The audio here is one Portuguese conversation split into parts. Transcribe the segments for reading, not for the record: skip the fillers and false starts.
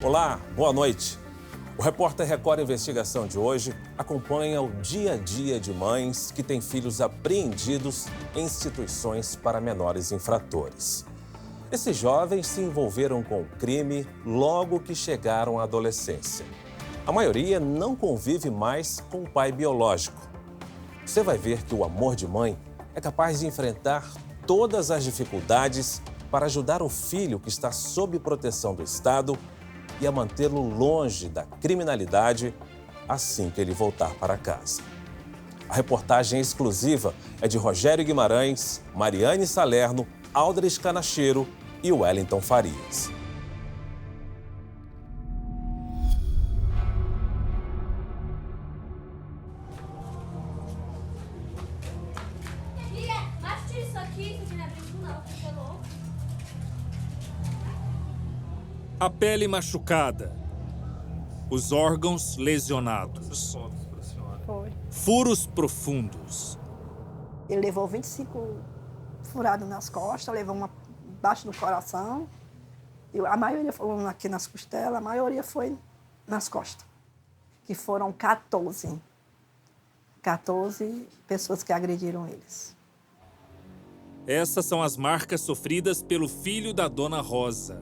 Olá, boa noite. O repórter Record Investigação de hoje acompanha o dia a dia de mães que têm filhos apreendidos em instituições para menores infratores. Esses jovens se envolveram com o crime logo que chegaram à adolescência. A maioria não convive mais com o pai biológico. Você vai ver que o amor de mãe é capaz de enfrentar todas as dificuldades para ajudar o filho que está sob proteção do Estado e a mantê-lo longe da criminalidade assim que ele voltar para casa. A reportagem exclusiva é de Rogério Guimarães, Mariane Salerno, Aldres Canacheiro e Wellington Farias. A pele machucada, os órgãos lesionados, Foi. furos profundos. Ele levou 25 furados nas costas, levou uma embaixo do coração. E a maioria foi aqui nas costelas, a maioria foi nas costas. Que foram 14. 14 pessoas que agrediram eles. Essas são as marcas sofridas pelo filho da Dona Rosa.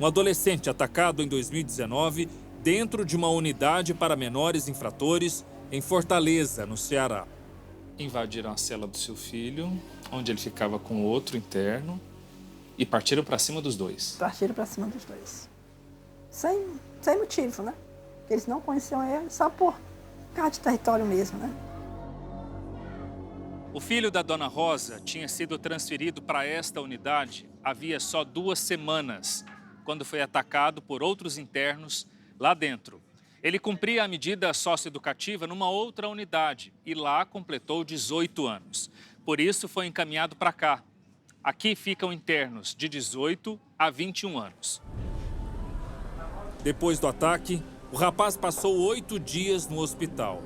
Um adolescente atacado em 2019 dentro de uma unidade para menores infratores em Fortaleza, no Ceará. Invadiram a cela do seu filho, onde ele ficava com outro interno, e partiram para cima dos dois. Partiram para cima dos dois. Sem motivo, né? Porque eles não conheciam ele, só por causa de território mesmo, né? O filho da Dona Rosa tinha sido transferido para esta unidade havia só 2 semanas, quando foi atacado por outros internos lá dentro. Ele cumpria a medida socioeducativa numa outra unidade e lá completou 18 anos. Por isso foi encaminhado para cá. Aqui ficam internos de 18 a 21 anos. Depois do ataque, o rapaz passou 8 dias no hospital.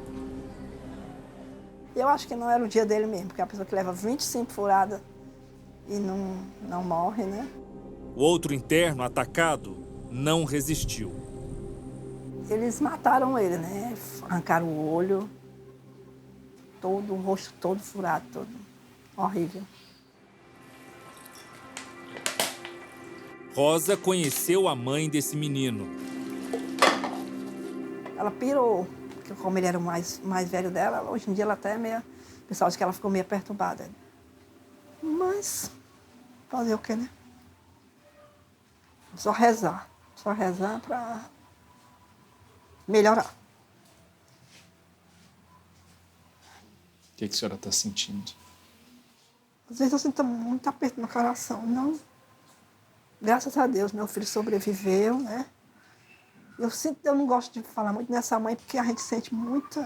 Eu acho que não era o dia dele mesmo, porque a pessoa que leva 25 furadas e não morre, né? O outro interno atacado não resistiu. Eles mataram ele, né? Arrancaram o olho, todo, o rosto todo furado, todo horrível. Rosa conheceu a mãe desse menino. Ela pirou, porque como ele era o mais velho dela, hoje em dia ela até é meio... O pessoal diz que ela ficou meio perturbada. Mas fazer o quê, né? Só rezar para melhorar. O que a senhora está sentindo? Às vezes eu sinto muito aperto no coração. Não, graças a Deus, meu filho sobreviveu, né? Eu não gosto de falar muito nessa mãe, porque a gente sente muito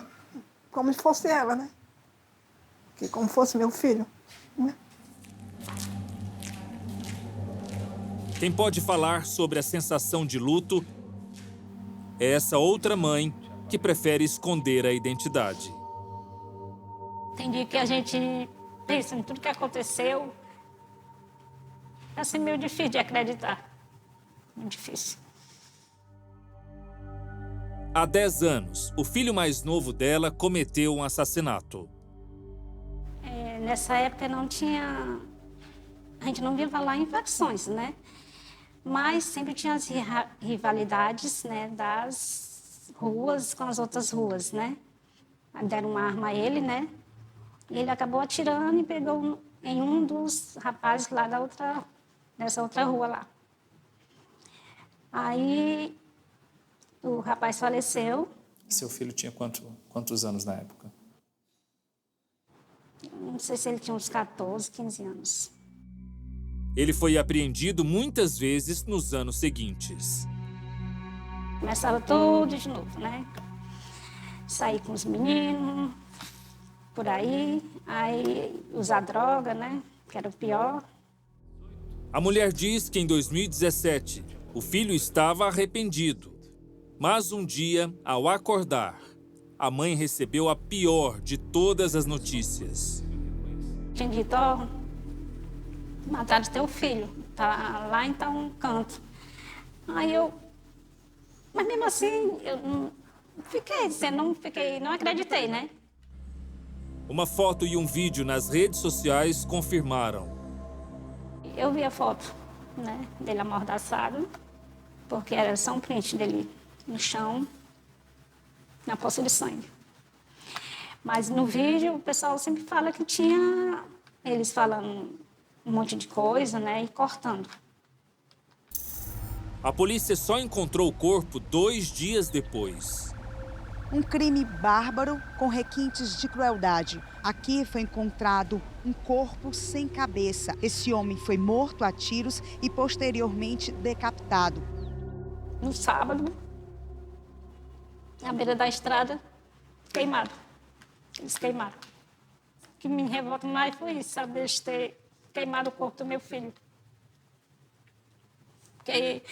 como se fosse ela, né? Que como fosse meu filho, né? Quem pode falar sobre a sensação de luto é essa outra mãe que prefere esconder a identidade. Tem dia que a gente pensa em tudo que aconteceu. É assim meio difícil de acreditar. Muito difícil. Há 10 anos, o filho mais novo dela cometeu um assassinato. Nessa época não tinha... A gente não via falar em facções, né? Mas sempre tinha as rivalidades, né, das ruas com as outras ruas, né? Deram uma arma a ele, né? E ele acabou atirando e pegou em um dos rapazes lá dessa outra rua lá. Aí o rapaz faleceu. Seu filho tinha quantos anos na época? Não sei se ele tinha uns 14, 15 anos. Ele foi apreendido muitas vezes nos anos seguintes. Começava tudo de novo, né? Sair com os meninos, por aí usar droga, né? Que era o pior. A mulher diz que em 2017 o filho estava arrependido. Mas um dia, ao acordar, a mãe recebeu a pior de todas as notícias. Tinha dito, ó, mataram teu filho, tá lá em tal canto. Aí eu mesmo assim, eu não acreditei, né? Uma foto e um vídeo nas redes sociais confirmaram. Eu vi a foto, né, dele amordaçado, porque era só um print dele no chão, na poça de sangue. Mas no vídeo o pessoal sempre fala que tinha eles falando um monte de coisa, né, e cortando. A polícia só encontrou o corpo 2 dias depois. Um crime bárbaro com requintes de crueldade. Aqui foi encontrado um corpo sem cabeça. Esse homem foi morto a tiros e posteriormente decapitado. No sábado, na beira da estrada, queimado. Eles queimaram. O que me revolta mais foi isso, sabe, eles ter queimado o corpo do meu filho. Porque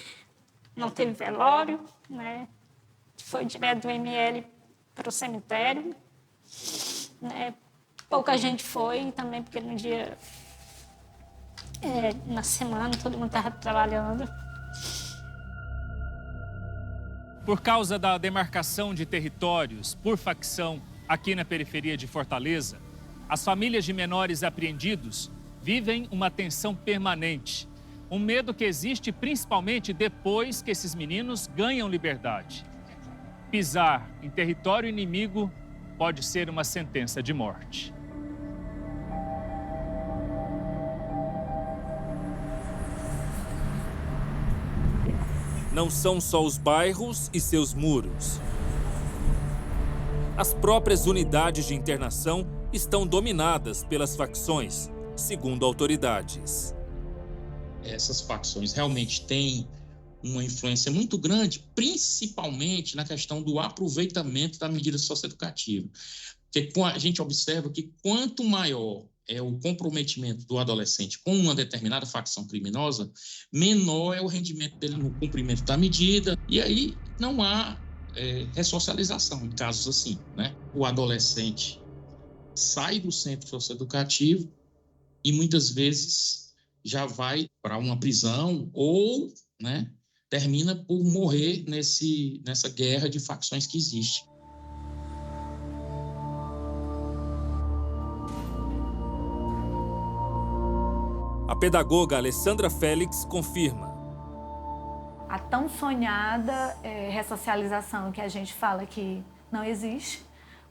não teve velório, né? Foi direto do ML para o cemitério, né? Pouca gente foi também, porque no dia, na semana, todo mundo estava trabalhando. Por causa da demarcação de territórios por facção aqui na periferia de Fortaleza, as famílias de menores apreendidos vivem uma tensão permanente. Um medo que existe principalmente depois que esses meninos ganham liberdade. Pisar em território inimigo pode ser uma sentença de morte. Não são só os bairros e seus muros. As próprias unidades de internação estão dominadas pelas facções, segundo autoridades. Essas facções realmente têm uma influência muito grande, principalmente na questão do aproveitamento da medida socioeducativa. Porque a gente observa que quanto maior é o comprometimento do adolescente com uma determinada facção criminosa, menor é o rendimento dele no cumprimento da medida, e aí não há ressocialização em casos assim, né? O adolescente sai do centro socioeducativo e muitas vezes já vai para uma prisão ou, né, termina por morrer nessa guerra de facções que existe. A pedagoga Alessandra Félix confirma. A tão sonhada ressocialização que a gente fala que não existe,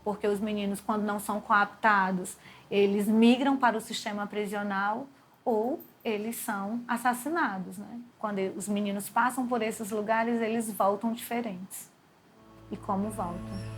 porque os meninos, quando não são coaptados, eles migram para o sistema prisional ou eles são assassinados, né? Quando os meninos passam por esses lugares, eles voltam diferentes. E como voltam?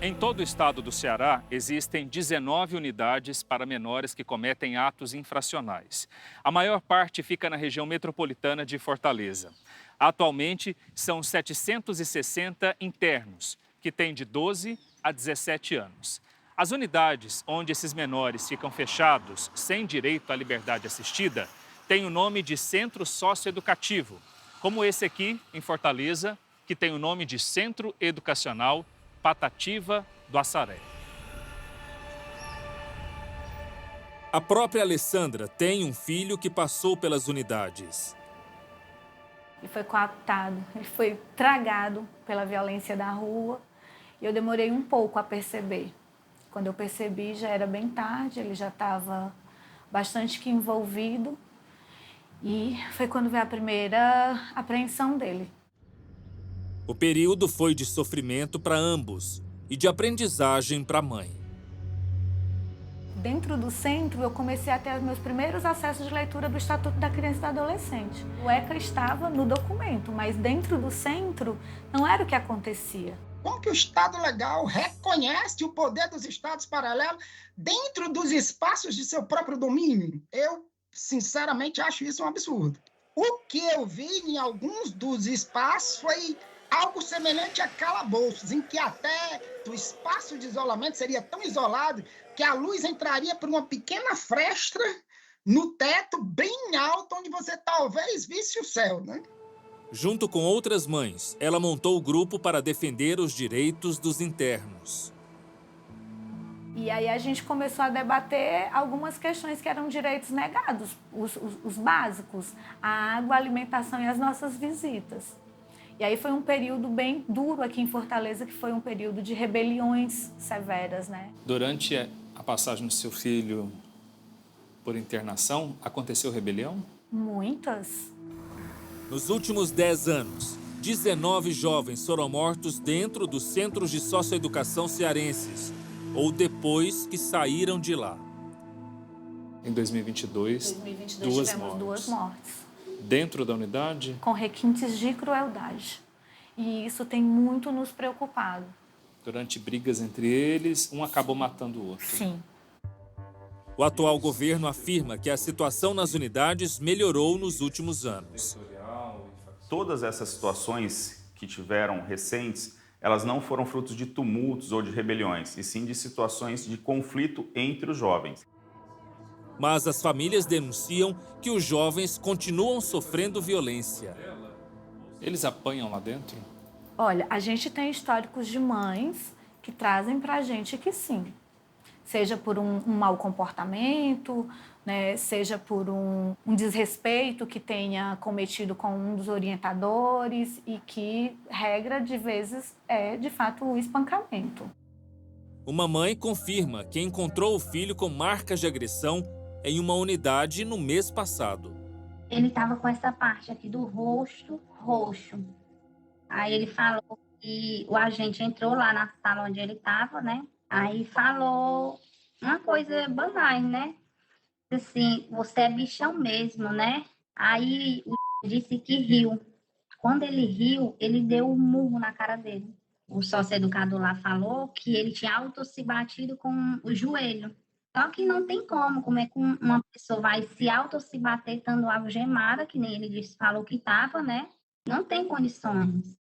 Em todo o estado do Ceará, existem 19 unidades para menores que cometem atos infracionais. A maior parte fica na região metropolitana de Fortaleza. Atualmente, são 760 internos, que têm de 12 a 17 anos. As unidades onde esses menores ficam fechados, sem direito à liberdade assistida, têm o nome de Centro Socioeducativo, como esse aqui, em Fortaleza, que tem o nome de Centro Educacional Patativa do Assaré. A própria Alessandra tem um filho que passou pelas unidades. Ele foi coaptado, ele foi tragado pela violência da rua e eu demorei um pouco a perceber. Quando eu percebi, já era bem tarde, ele já estava bastante que envolvido e foi quando veio a primeira apreensão dele. O período foi de sofrimento para ambos e de aprendizagem para a mãe. Dentro do centro, eu comecei a ter os meus primeiros acessos de leitura do Estatuto da Criança e do Adolescente. O ECA estava no documento, mas dentro do centro não era o que acontecia. Como que o Estado legal reconhece o poder dos Estados paralelos dentro dos espaços de seu próprio domínio? Eu, sinceramente, acho isso um absurdo. O que eu vi em alguns dos espaços foi algo semelhante a calabouços, em que até o espaço de isolamento seria tão isolado que a luz entraria por uma pequena fresta no teto bem alto, onde você talvez visse o céu, né? Junto com outras mães, ela montou o grupo para defender os direitos dos internos. E aí a gente começou a debater algumas questões que eram direitos negados, os básicos, a água, a alimentação e as nossas visitas. E aí foi um período bem duro aqui em Fortaleza, que foi um período de rebeliões severas, né? Durante a passagem do seu filho por internação, aconteceu rebelião? Muitas. Nos últimos 10 anos, 19 jovens foram mortos dentro dos centros de socioeducação cearenses, ou depois que saíram de lá. Em 2022, tivemos duas mortes. Dentro da unidade? Com requintes de crueldade. E isso tem muito nos preocupado. Durante brigas entre eles, um acabou matando o outro. Sim. O atual governo afirma que a situação nas unidades melhorou nos últimos anos. Todas essas situações que tiveram recentes, elas não foram frutos de tumultos ou de rebeliões, e sim de situações de conflito entre os jovens. Mas as famílias denunciam que os jovens continuam sofrendo violência. Eles apanham lá dentro? Olha, a gente tem históricos de mães que trazem pra gente que sim. Seja por um mau comportamento, né? Seja por um desrespeito que tenha cometido com um dos orientadores e que, regra de vezes, é, de fato, o espancamento. Uma mãe confirma que encontrou o filho com marcas de agressão em uma unidade no mês passado. Ele estava com essa parte aqui do rosto roxo. Aí ele falou que o agente entrou lá na sala onde ele estava, né? Aí falou uma coisa banal, né? Assim, você é bichão mesmo, né? Aí o disse que riu. Quando ele riu, ele deu um murro na cara dele. O sócio-educador lá falou que ele tinha auto-se batido com o joelho. Só que não tem como é que uma pessoa vai se auto-se bater estando algemada, que nem ele disse, falou que estava, né? Não tem condições.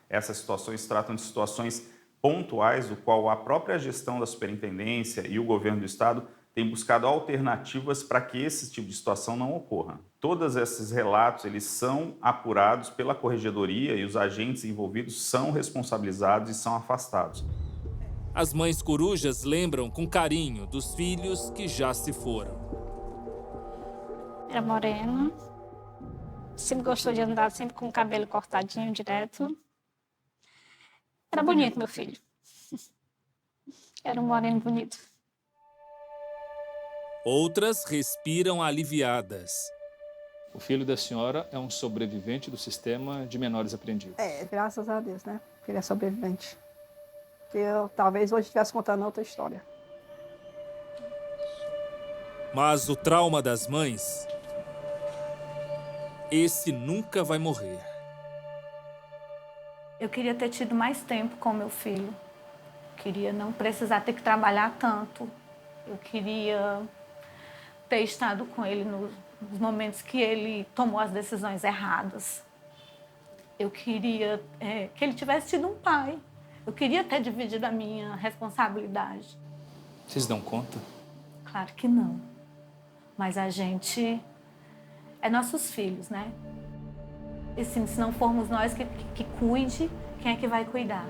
Essas situações tratam de situações pontuais, do qual a própria gestão da superintendência e o governo do estado tem buscado alternativas para que esse tipo de situação não ocorra. Todos esses relatos, eles são apurados pela corregedoria e os agentes envolvidos são responsabilizados e são afastados. As mães corujas lembram com carinho dos filhos que já se foram. Era morena, sempre gostou de andar sempre com o cabelo cortadinho direto. Era bonito, meu filho. Era um moreno bonito. Outras respiram aliviadas. O filho da senhora é um sobrevivente do sistema de menores apreendidos. É, graças a Deus, né? Porque ele é sobrevivente. Eu talvez hoje estivesse contando outra história. Mas o trauma das mães, esse nunca vai morrer. Eu queria ter tido mais tempo com meu filho. Queria não precisar ter que trabalhar tanto. Eu queria ter estado com ele nos momentos que ele tomou as decisões erradas. Eu queria que ele tivesse tido um pai. Eu queria ter dividido a minha responsabilidade. Vocês dão conta? Claro que não. Mas a gente é nossos filhos, né? E se não formos nós que cuide, quem é que vai cuidar?